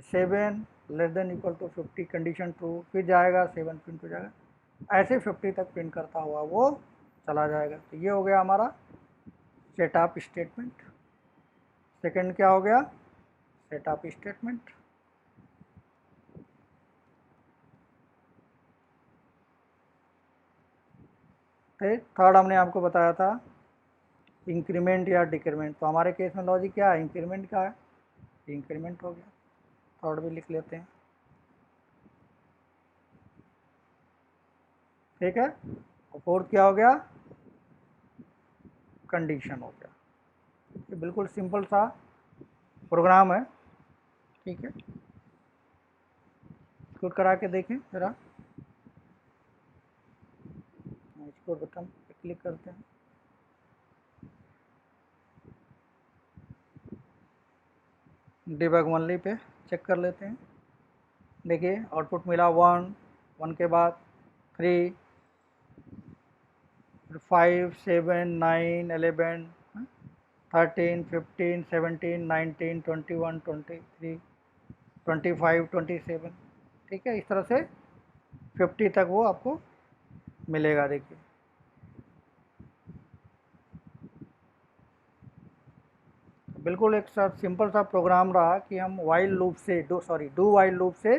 7 less than equal to 50, condition true. फिर जाएगा, 7 प्रिंट हो जाएगा। ऐसे 50 तक प्रिंट करता हुआ वो चला जाएगा। तो ये हो गया हमारा सेटअप स्टेटमेंट। सेकंड क्या हो गया? Setup statement. फिर थर्ड हमने आपको बताया था इंक्रीमेंट या डिक्रीमेंट। तो हमारे केस में लॉजिक क्या है? इंक्रीमेंट का है, इंक्रीमेंट हो गया। थर्ड भी लिख लेते हैं, ठीक है। और फोर्थ क्या हो गया? कंडीशन हो गया। ये बिल्कुल सिंपल सा प्रोग्राम है, ठीक है। इसको करा के देखें ज़रा। इसको बटन पे क्लिक करते हैं, डिबग ओनली पे चेक कर लेते हैं। देखिए आउटपुट मिला 1, 1 के बाद 3, फिर 5, 7, 9, 11, 13, 15, 17, 19, 21, 23, 25, 27, ठीक है। इस तरह से 50 तक वो आपको मिलेगा। देखिए बिल्कुल एक सिंपल सा प्रोग्राम रहा कि हम वाइल लूप से डू वाइल लूप से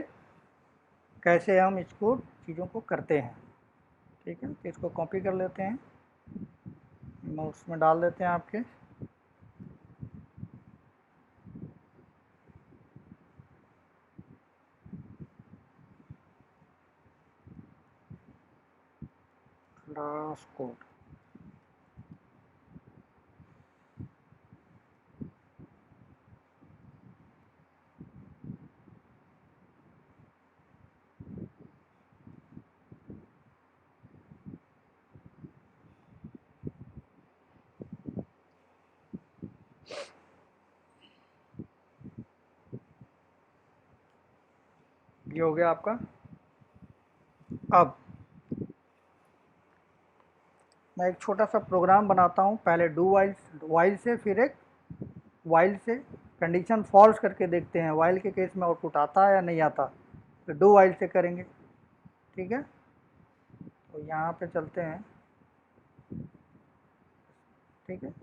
कैसे हम इसको चीज़ों को करते हैं, ठीक है। तो इसको कॉपी कर लेते हैं, नोट्स में डाल देते हैं आपके। क्लास कोड, ये हो गया आपका। अब मैं एक छोटा सा प्रोग्राम बनाता हूँ, पहले डू वाइल से, फिर एक वाइल से कंडीशन फॉल्स करके देखते हैं वाइल के केस में आउटपुट आता है या नहीं आता। फिर डू वाइल से करेंगे, ठीक है। तो यहाँ पे चलते हैं, ठीक है।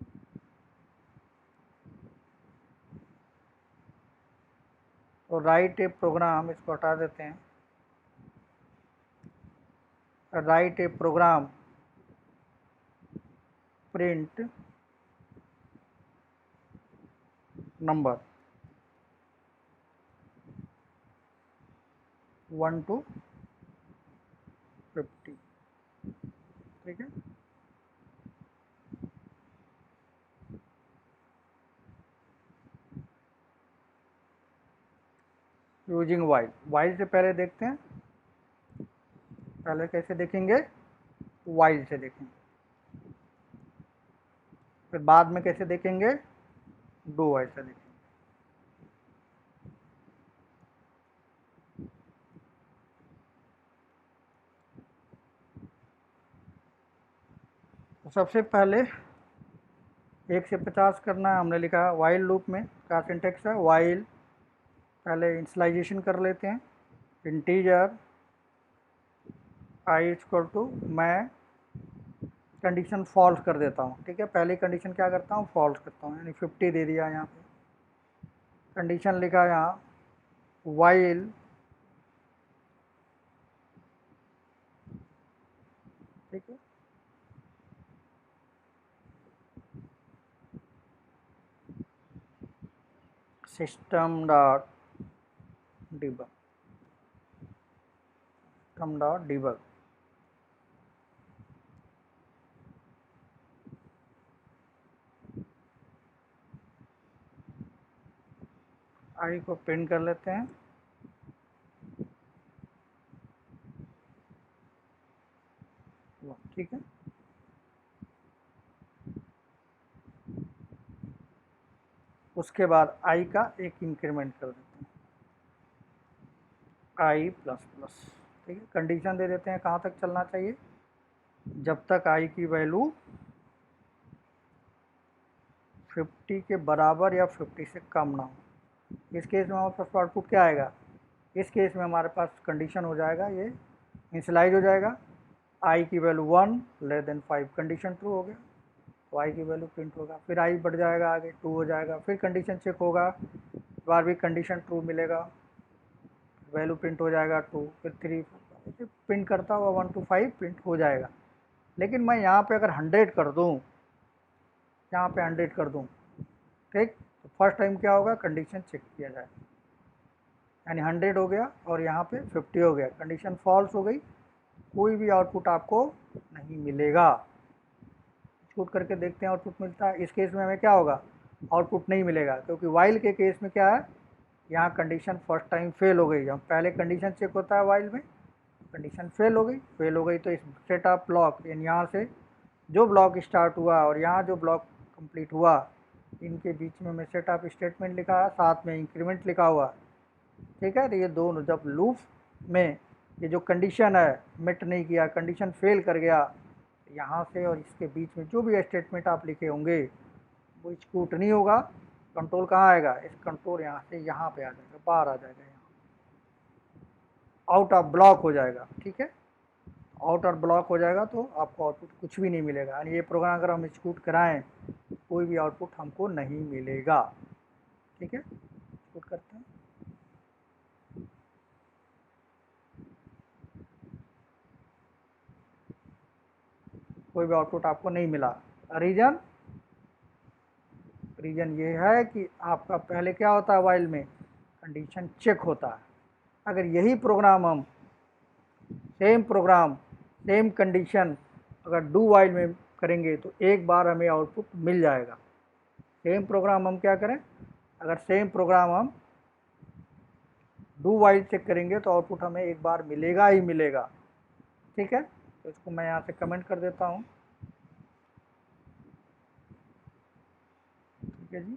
तो राइट ए प्रोग्राम, इसको हटा देते हैं। Write a program print number 1 to 50, ठीक है। यूजिंग वाइल, वाइल से पहले देखते हैं, पहले कैसे देखेंगे, वाइल से देखेंगे, फिर बाद में कैसे देखेंगे, डू वाइल से देखेंगे। तो सबसे पहले 1 से 50 करना है, हमने लिखा वाइल लूप में क्या सिंटेक्स है, वाइल, पहले इनिशियलाइजेशन कर लेते हैं, इंटीजर आई इक्वल टू, मैं कंडीशन फॉल्स कर देता हूँ, ठीक है, पहली कंडीशन क्या करता हूँ, फॉल्स करता हूँ, यानी 50 दे दिया यहाँ पे, कंडीशन लिखा यहाँ वाइल, ठीक है, system dot debug, system dot debug, I को प्रिंट कर लेते हैं, ठीक है, उसके बाद आई का एक इंक्रीमेंट कर देते हैं, आई प्लस प्लस, ठीक है, कंडीशन दे देते हैं कहाँ तक चलना चाहिए, जब तक आई की वैल्यू 50 के बराबर या 50 से कम ना हो। इस केस में हमारे पास आउटपुट क्या आएगा, इस केस में हमारे पास कंडीशन हो जाएगा, ये इनिशियलाइज हो जाएगा, आई की value 1 less than 5, condition true हो गया, तो आई की वैल्यू प्रिंट होगा, फिर आई बढ़ जाएगा आगे 2 हो जाएगा, फिर कंडीशन चेक होगा, एक बार भी कंडीशन ट्रू मिलेगा, वैल्यू प्रिंट हो जाएगा 2, फिर 3, प्रिंट करता हुआ 1 to 5 प्रिंट हो जाएगा। लेकिन मैं यहाँ पे अगर 100 कर दूँ, यहाँ पे 100 कर दूँ, ठीक, तो फर्स्ट टाइम क्या होगा, कंडीशन चेक किया जाएगा, यानी 100 हो गया और यहाँ पे 50 हो गया, कंडीशन फॉल्स हो गई, कोई भी आउटपुट आपको नहीं मिलेगा। शूट करके देखते हैं आउटपुट मिलता है, इस केस में हमें क्या होगा, आउटपुट नहीं मिलेगा, क्योंकि वाइल के केस में क्या है, यहाँ कंडीशन फर्स्ट टाइम फेल हो गई, जब पहले कंडीशन चेक होता है वाइल में, कंडीशन फेल हो गई तो इस सेटअप ब्लॉक, यानी यहाँ से जो ब्लॉक स्टार्ट हुआ और यहाँ जो ब्लॉक कंप्लीट हुआ, इनके बीच में मैं सेटअप स्टेटमेंट लिखा है, साथ में इंक्रीमेंट लिखा हुआ, ठीक है, तो ये दोनों जब लूप में ये जो कंडीशन है मिट नहीं किया, कंडीशन फेल कर गया, यहाँ से और इसके बीच में जो भी स्टेटमेंट आप लिखे होंगे वो एग्जीक्यूट नहीं होगा, कंट्रोल कहाँ आएगा, इस कंट्रोल यहाँ से यहाँ पे आ जाएगा, बाहर आ जाएगा, यहाँ आउट ऑफ ब्लॉक हो जाएगा, ठीक है, आउट ऑफ ब्लॉक हो जाएगा तो आपको आउटपुट कुछ भी नहीं मिलेगा, यानी ये प्रोग्राम अगर हम एग्जीक्यूट कराएं कोई भी आउटपुट हमको नहीं मिलेगा, ठीक है, एग्जीक्यूट करते हैं, कोई भी आउटपुट आपको नहीं मिला, रीजन, रीजन ये है कि आपका पहले क्या होता है वाइल में, कंडीशन चेक होता है, अगर यही प्रोग्राम हम सेम प्रोग्राम सेम कंडीशन अगर डू वाइल में करेंगे तो एक बार हमें आउटपुट मिल जाएगा, सेम प्रोग्राम हम क्या करें, अगर सेम प्रोग्राम हम डू वाइल चेक करेंगे तो आउटपुट हमें एक बार मिलेगा ही मिलेगा, ठीक है, तो इसको मैं यहाँ से कमेंट कर देता हूँ, ठीक है जी,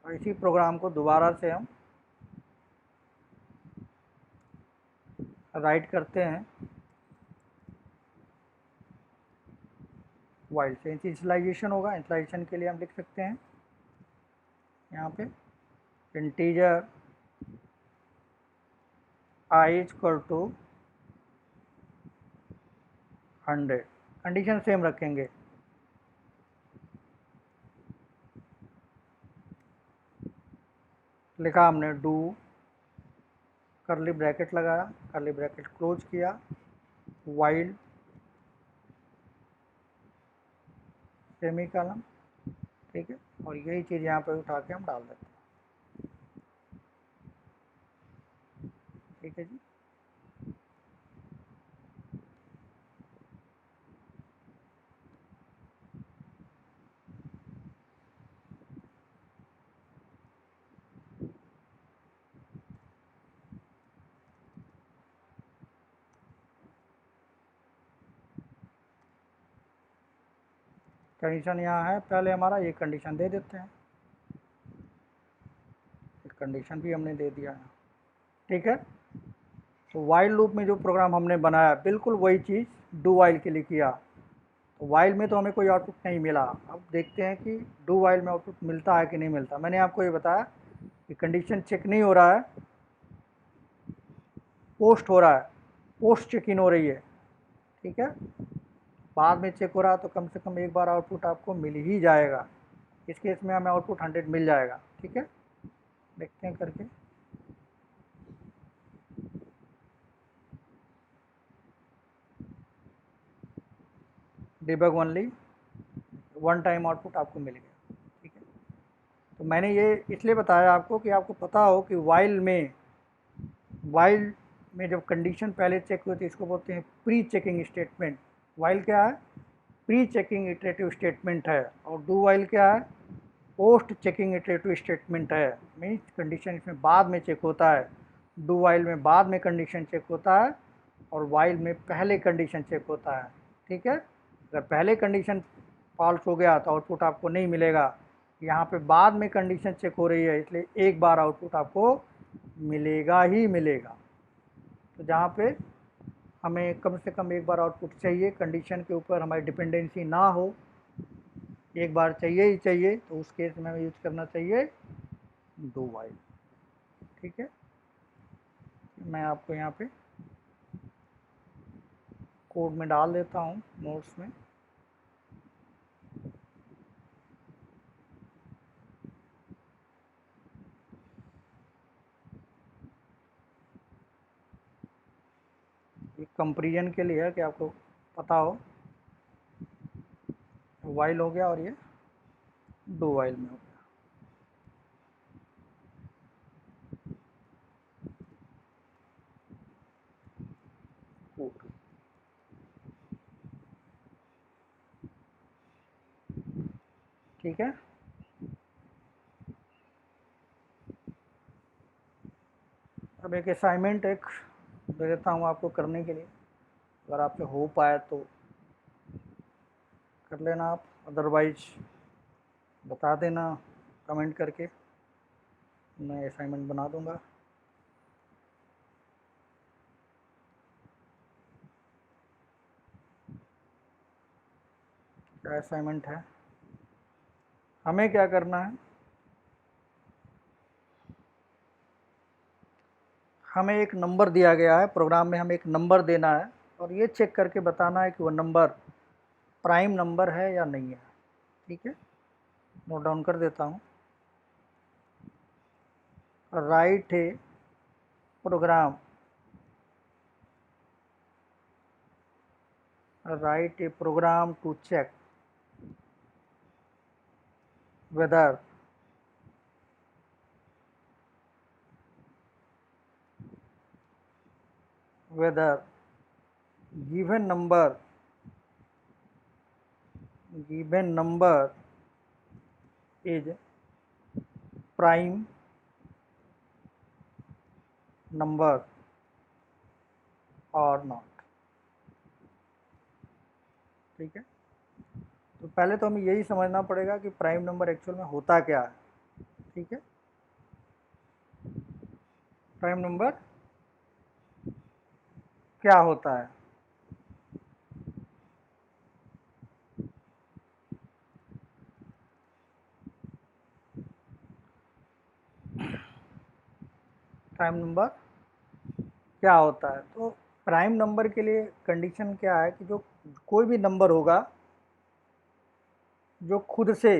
और इसी प्रोग्राम को दोबारा से हम राइट करते हैं वाइल से, इनिशियलाइजेशन होगा, इनिशियलाइजेशन के लिए हम लिख सकते हैं यहाँ पे integer I equal to 100, condition same रखेंगे, लिखा हमने डू, करली ब्रैकेट लगाया, करली ब्रैकेट क्लोज किया, वाइल सेमी कॉलम, ठीक है, और यही चीज़ यहाँ पे उठा के हम डाल देते हैं, ठीक है जी। कंडीशन यहाँ है, पहले हमारा ये कंडीशन दे देते हैं, कंडीशन भी हमने दे दिया है, ठीक है। तो वाइल लूप में जो प्रोग्राम हमने बनाया बिल्कुल वही चीज़ डू वाइल के लिए किया। तो वाइल में तो हमें कोई आउटपुट नहीं मिला, अब देखते हैं कि डू वाइल में आउटपुट मिलता है कि नहीं मिलता। मैंने आपको ये बताया कि कंडीशन चेक नहीं हो रहा है, पोस्ट हो रहा है, पोस्ट चेक इन हो रही है, ठीक है। बाद में चेक हो रहा है तो कम से कम एक बार आउटपुट आपको मिल ही जाएगा। इस केस में हमें आउटपुट 100 मिल जाएगा, ठीक है। देखते हैं करके। Debug only, one time output आपको मिल गया, ठीक है। तो मैंने ये इसलिए बताया आपको कि आपको पता हो कि वाइल में जब कंडीशन पहले चेक होती है इसको बोलते हैं प्री चेकिंग स्टेटमेंट। वाइल क्या है? प्री चेकिंग इटरेटिव स्टेटमेंट है। और डू वाइल क्या है? पोस्ट चेकिंग इटरेटिव स्टेटमेंट है। मीन्स कंडीशन इसमें बाद में चेक होता है, डू वाइल में बाद में कंडीशन चेक होता है और वाइल में पहले कंडीशन चेक होता है, ठीक है। अगर पहले कंडीशन फॉल्स हो गया तो आउटपुट आपको नहीं मिलेगा। यहाँ पे बाद में कंडीशन चेक हो रही है इसलिए एक बार आउटपुट आपको मिलेगा ही मिलेगा। तो जहाँ पे हमें कम से कम एक बार आउटपुट चाहिए, कंडीशन के ऊपर हमारी डिपेंडेंसी ना हो, एक बार चाहिए ही चाहिए, तो उस केस में हमें यूज करना चाहिए डू वाइल, ठीक है। मैं आपको यहाँ पे कोड में डाल देता हूँ नोट्स में। ये कंपेरिजन के लिए है कि आपको पता हो, वाइल हो गया और ये डू वाइल में हो गया। कोड, ठीक है। अब एक असाइनमेंट एक दे देता हूँ आपको करने के लिए, अगर आपसे हो पाए तो कर लेना आप, अदरवाइज बता देना कमेंट करके, मैं असाइनमेंट बना दूंगा। क्या असाइनमेंट है? हमें क्या करना है, हमें एक नंबर दिया गया है प्रोग्राम में, हमें एक नंबर देना है और ये चेक करके बताना है कि वो नंबर प्राइम नंबर है या नहीं है, ठीक है। नोट डाउन कर देता हूँ। Write a program, write a program to check whether given number is prime number or not, ठीक है। तो पहले तो हमें यही समझना पड़ेगा कि प्राइम नंबर एक्चुअल में होता क्या है, ठीक है। प्राइम नंबर क्या होता है? प्राइम नंबर क्या होता है? तो प्राइम नंबर के लिए कंडीशन क्या है कि जो कोई भी नंबर होगा जो खुद से,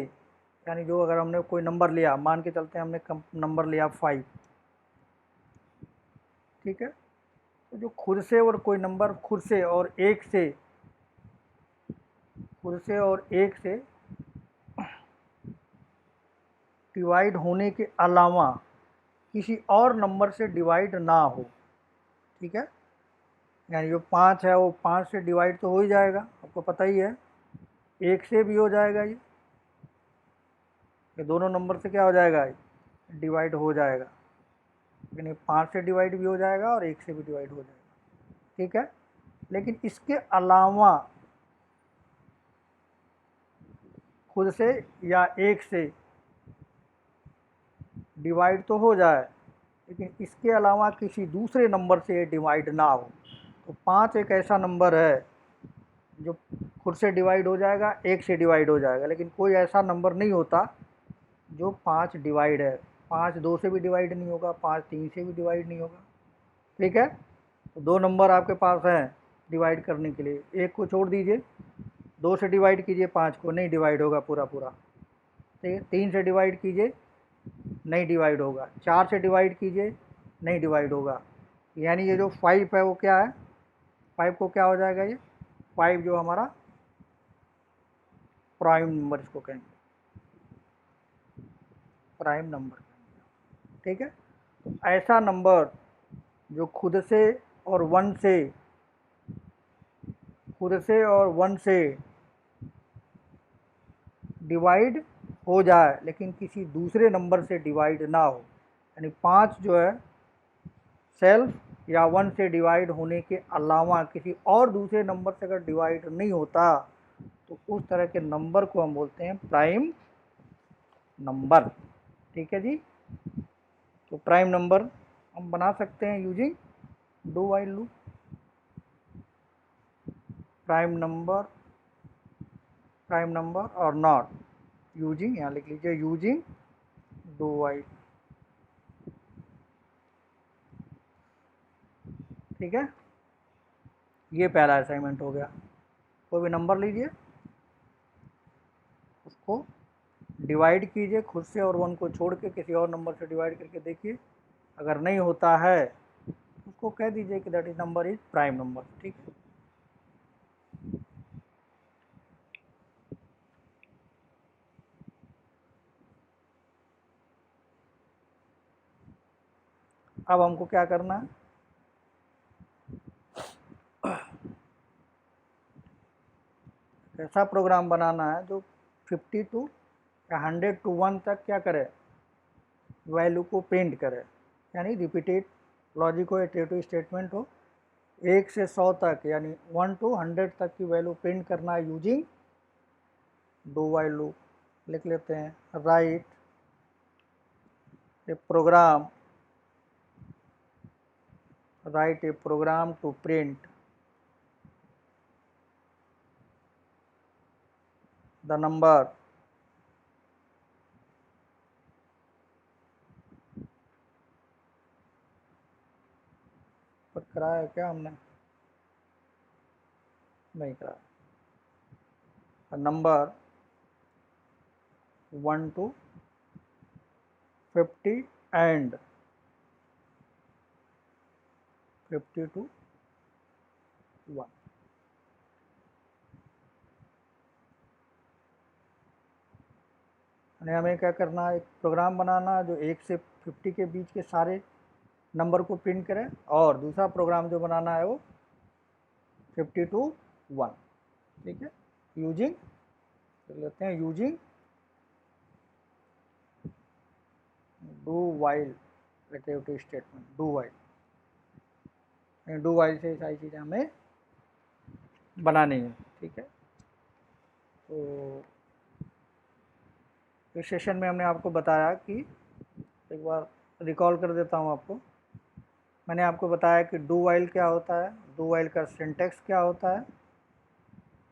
यानी जो अगर हमने कोई नंबर लिया, मान के चलते हैं हमने नंबर लिया 5, ठीक है। तो जो खुद से और कोई नंबर खुद से और एक से, खुद से और एक से डिवाइड होने के अलावा किसी और नंबर से डिवाइड ना हो, ठीक है। यानी जो 5 है वो 5 से डिवाइड तो हो ही जाएगा, आपको पता ही है। एक से भी हो जाएगा, ये दोनों नंबर से क्या हो जाएगा, डिवाइड हो जाएगा। यानी 5 से डिवाइड भी हो जाएगा और एक से भी डिवाइड हो जाएगा, ठीक है। लेकिन इसके अलावा खुद से या एक से डिवाइड तो हो जाए, लेकिन इसके अलावा किसी दूसरे नंबर से डिवाइड ना हो। तो 5 एक ऐसा नंबर है जो खुद से डिवाइड हो जाएगा, एक से डिवाइड हो जाएगा, लेकिन कोई ऐसा नंबर नहीं होता जो 5 डिवाइड है। 5 2 से भी डिवाइड नहीं होगा, 5 3 से भी डिवाइड नहीं होगा। ठीक है, तो 2 नंबर आपके पास हैं डिवाइड करने के लिए, एक को छोड़ दीजिए, 2 से डिवाइड कीजिए 5 को, नहीं डिवाइड होगा पूरा पूरा। ठीक है, 3 से डिवाइड कीजिए, नहीं डिवाइड होगा। 4 से डिवाइड कीजिए, नहीं डिवाइड होगा। यानी ये जो 5 है वो क्या है, 5 को क्या हो जाएगा, ये 5 जो हमारा प्राइम नंबर इसको कहेंगे, प्राइम नंबर कहेंगे। ठीक है, तो ऐसा नंबर जो खुद से और 1 से डिवाइड हो जाए, लेकिन किसी दूसरे नंबर से डिवाइड ना हो। यानी 5 जो है सेल्फ या 1 से डिवाइड होने के अलावा किसी और दूसरे नंबर से अगर डिवाइड नहीं होता, तो उस तरह के नंबर को हम बोलते हैं प्राइम नंबर। ठीक है जी, तो प्राइम नंबर हम बना सकते हैं using do while loop. Prime number और नॉट यूजिंग, यहाँ लिख लीजिए यूजिंग डू वाइल। ठीक है, ये पहला असाइनमेंट हो गया। कोई भी नंबर लीजिए, उसको डिवाइड कीजिए खुद से और 1 को छोड़ के किसी और नंबर से डिवाइड करके देखिए, अगर नहीं होता है उसको कह दीजिए कि that is number is prime number. ठीक है, अब हमको क्या करना है, ऐसा प्रोग्राम बनाना है जो 52 या 100 to 1 तक क्या करे, वैल्यू को प्रिंट करे। यानी रिपीटेड लॉजिक हो, इटरेटिव स्टेटमेंट हो, 1 से 100 तक यानी 1 to 100 तक की वैल्यू प्रिंट करना है यूजिंग डू वाइल लूप। लिख लेते हैं write a program to print the number पर कराया क्या हमने, नहीं कराया। Number 1 to 50 and 50 to 1। यानी हमें क्या करना है, एक प्रोग्राम बनाना है जो 1 से 50 के बीच के सारे नंबर को प्रिंट करे, और दूसरा प्रोग्राम जो बनाना है वो 50 to 1। ठीक है, यूजिंग लेते हैं using do while iterative statement, do while से सारी चीज़ें हमें बनानी है। ठीक है, तो इस सेशन में हमने आपको बताया कि, एक बार रिकॉल कर देता हूँ आपको, मैंने आपको बताया कि डू वाइल क्या होता है, डू वाइल का सिंटेक्स क्या होता है।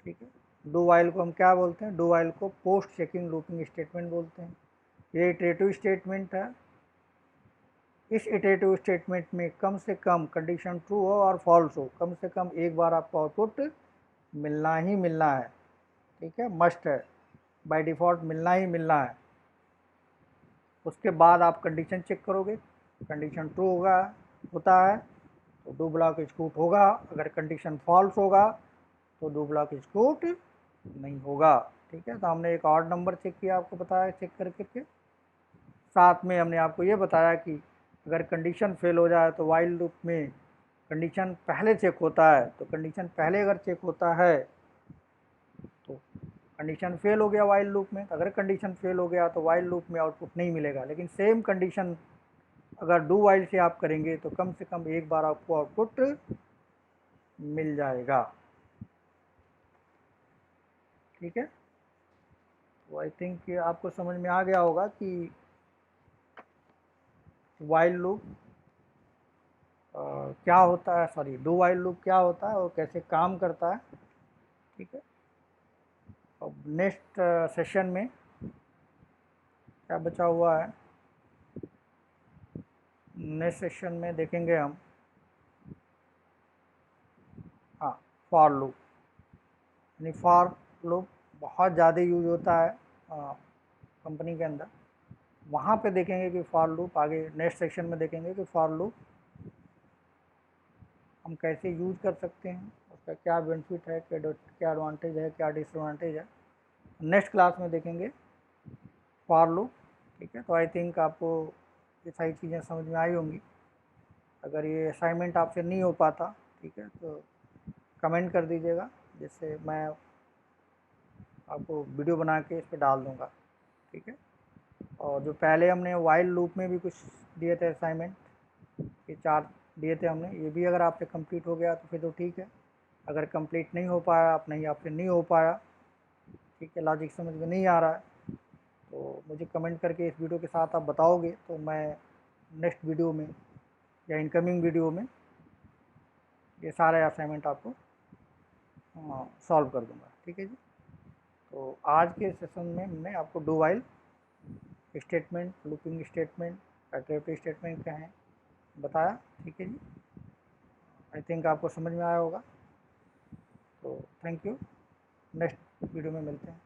ठीक है, डू वाइल को हम क्या बोलते हैं, डू वाइल को पोस्ट चेकिंग लूपिंग स्टेटमेंट बोलते हैं। ये इटरेटिव स्टेटमेंट है। इस इटरेटिव स्टेटमेंट में कम से कम कंडीशन ट्रू हो और फॉल्स हो, कम से कम एक बार आपको आउटपुट मिलना ही मिलना है। ठीक है, मस्ट है, बाय डिफ़ॉल्ट मिलना ही मिलना है। उसके बाद आप कंडीशन चेक करोगे, कंडीशन ट्रू होता है तो डू ब्लॉक एग्जीक्यूट होगा, अगर कंडीशन फॉल्स होगा तो डू ब्लॉक एग्जीक्यूट नहीं होगा। ठीक है, तो हमने एक और नंबर चेक किया, आपको बताया चेक करके। साथ में हमने आपको ये बताया कि अगर कंडीशन फेल हो जाए तो वाइल लूप में कंडीशन पहले चेक होता है, तो कंडीशन पहले अगर चेक होता है तो कंडीशन फेल हो गया वाइल लूप में, तो अगर कंडीशन फेल हो गया तो वाइल लूप में आउटपुट नहीं मिलेगा। लेकिन सेम कंडीशन अगर डू वाइल से आप करेंगे तो कम से कम एक बार आपको आउटपुट मिल जाएगा। ठीक है, तो आई थिंक कि आपको समझ में आ गया होगा कि वाइल लूप क्या होता है, सॉरी डू वाइल लूप क्या होता है और कैसे काम करता है। ठीक है, अब नेक्स्ट सेशन में क्या बचा हुआ है, नेक्स्ट सेशन में देखेंगे हम, हाँ, फॉर लूप। यानी फॉर लूप बहुत ज़्यादा यूज होता है कंपनी के अंदर। वहाँ पे देखेंगे कि फॉर लूप, आगे नेक्स्ट सेक्शन में देखेंगे कि फॉर लूप हम कैसे यूज कर सकते हैं, उसका क्या बेनिफिट है, क्या एडवांटेज है, क्या डिसएडवांटेज है। नेक्स्ट क्लास में देखेंगे फॉर लूप। ठीक है, तो आई थिंक आपको ये सारी चीज़ें समझ में आई होंगी। अगर ये असाइनमेंट आपसे नहीं हो पाता, ठीक है, तो कमेंट कर दीजिएगा, जिससे मैं आपको वीडियो बना के इस पर डाल दूँगा। ठीक है, और जो पहले हमने वाइल लूप में भी कुछ दिए थे असाइनमेंट, ये 4 दिए थे हमने, ये भी अगर आपसे कंप्लीट हो गया तो फिर तो ठीक है। अगर कंप्लीट नहीं हो पाया, आपसे नहीं हो पाया, ठीक है, लॉजिक समझ में नहीं आ रहा है, तो मुझे कमेंट करके इस वीडियो के साथ आप बताओगे, तो मैं नेक्स्ट वीडियो में या इनकमिंग वीडियो में ये सारे असाइनमेंट आपको सॉल्व कर दूंगा। ठीक है जी, तो आज के सेशन में हमने आपको do while statement, looping statement, iterative statement क्या है बताया। ठीक है जी, आई थिंक आपको समझ में आया होगा। तो थैंक यू, नेक्स्ट वीडियो में मिलते हैं।